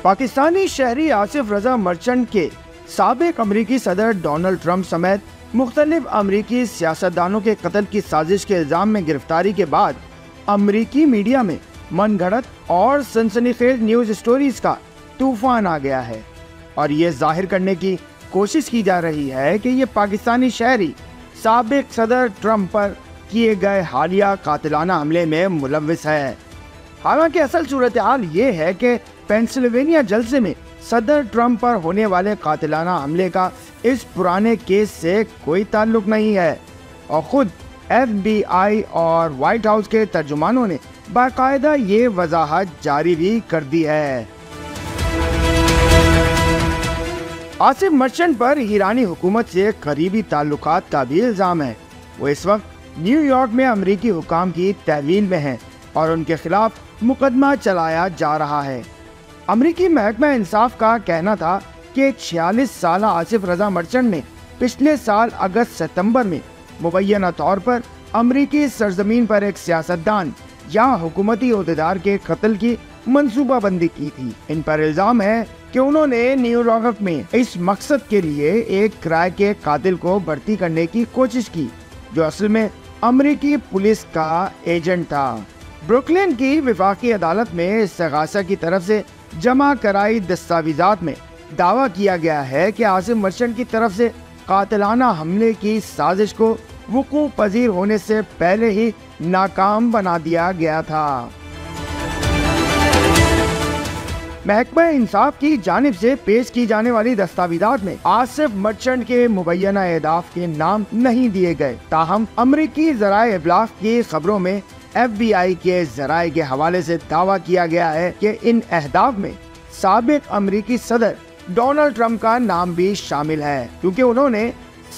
पाकिस्तानी शहरी आसिफ रजा मर्चेंट के साबिक अमरीकी सदर डोनाल्ड ट्रंप समेत मुख्तलिफ अमरीकी सियासतदानों के कत्ल की साजिश के इल्जाम में गिरफ्तारी के बाद अमरीकी मीडिया में मनगढ़ंत और सनसनीखेज न्यूज स्टोरीज का तूफान आ गया है और ये जाहिर करने की कोशिश की जा रही है कि ये पाकिस्तानी शहरी साबिक सदर ट्रंप पर किए गए हालिया कातिलाना हमले में मुलव्विस है। हालांकि असल सूरत हाल ये है कि पेंसिल्वेनिया जलसे में सदर ट्रंप पर होने वाले कातिलाना हमले का इस पुराने केस से कोई ताल्लुक नहीं है और खुद FBI और व्हाइट हाउस के तर्जुमानों ने बाकायदा ये वजाहत जारी भी कर दी है। आसिफ मर्चेंट पर ईरानी हुकूमत से करीबी ताल्लुकात का भी इल्जाम है। वो इस वक्त न्यूयॉर्क में अमरीकी हुकाम की तहवील में हैं और उनके खिलाफ मुकदमा चलाया जा रहा है। अमरीकी महकमा इंसाफ का कहना था कि 46 साल आसिफ रजा मर्चेंट ने पिछले साल अगस्त सितंबर में मुबैना तौर पर अमरीकी सरजमीन पर एक सियासतदान या हुकूमती ओहदेदार के कत्ल की मंसूबाबंदी की थी। इन पर इल्जाम है कि उन्होंने न्यूयॉर्क में इस मकसद के लिए एक किराए के कातिल को भर्ती करने की कोशिश की जो असल में अमरीकी पुलिस का एजेंट था। ब्रुकलिन की विफाकी अदालत में इस्तगासा की तरफ से जमा कराई दस्तावेजात में दावा किया गया है कि आसिफ मर्चेंट की तरफ से कातिलाना हमले की साजिश को वुकू पजीर होने से पहले ही नाकाम बना दिया गया था। महकमा इंसाफ की जानिब से पेश की जाने वाली दस्तावेजात में आसिफ मर्चेंट के मुबैना अहदाफ के नाम नहीं दिए गए। ताहम अमरीकी ज़राए इब्लाग की खबरों में FBI के ज़राए के हवाले से दावा किया गया है कि इन अहदाफ में साबिक अमरीकी सदर डोनाल्ड ट्रंप का नाम भी शामिल है क्योंकि उन्होंने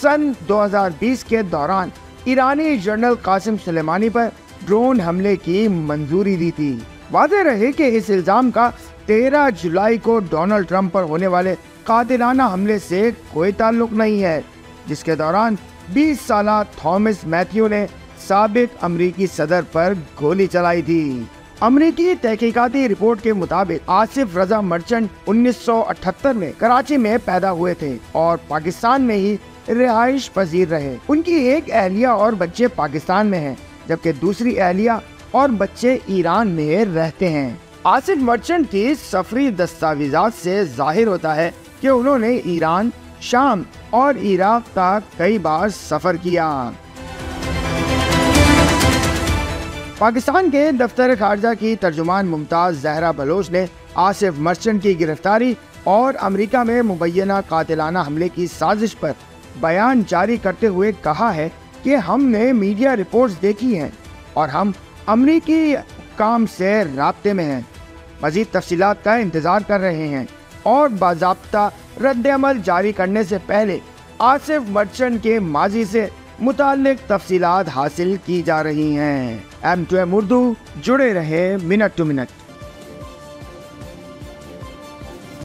सन 2020 के दौरान ईरानी जनरल कासिम सुलेमानी पर ड्रोन हमले की मंजूरी दी थी। वाज़ेह रहे कि इस इल्जाम का 13 जुलाई को डोनाल्ड ट्रंप पर होने वाले कातिलाना हमले से कोई ताल्लुक नहीं है जिसके दौरान 20 साला थॉमस मैथ्यू ने साबिक अमरीकी सदर पर गोली चलाई थी। अमरीकी तहकीकाती रिपोर्ट के मुताबिक आसिफ रजा मर्चेंट 1978 में कराची में पैदा हुए थे और पाकिस्तान में ही रिहाइश पजीर रहे। उनकी एक अहलिया और बच्चे पाकिस्तान में हैं जबकि दूसरी अहलिया और बच्चे ईरान में रहते हैं। आसिफ मर्चेंट की सफरी दस्तावेजात से जाहिर होता है कि उन्होंने ईरान, शाम और इराक तक कई बार सफर किया। पाकिस्तान के दफ्तर खारजा की तर्जुमान मुमताज जहरा बलोच ने आसिफ मर्चेंट की गिरफ्तारी और अमेरिका में मुबैना कातिलाना हमले की साजिश पर बयान जारी करते हुए कहा है कि हमने मीडिया रिपोर्ट्स देखी हैं और हम अमरीकी काम से राब्ते में हैं, मजीद तफसीलात का इंतजार कर रहे हैं और बाज़ाब्ता रद्द-ए-अमल जारी करने से पहले आसिफ मर्चेंट के माजी से मुताल्लिक तफसीलात हासिल की जा रही हैं। M2M उर्दू, जुड़े रहे मिनट टू मिनट।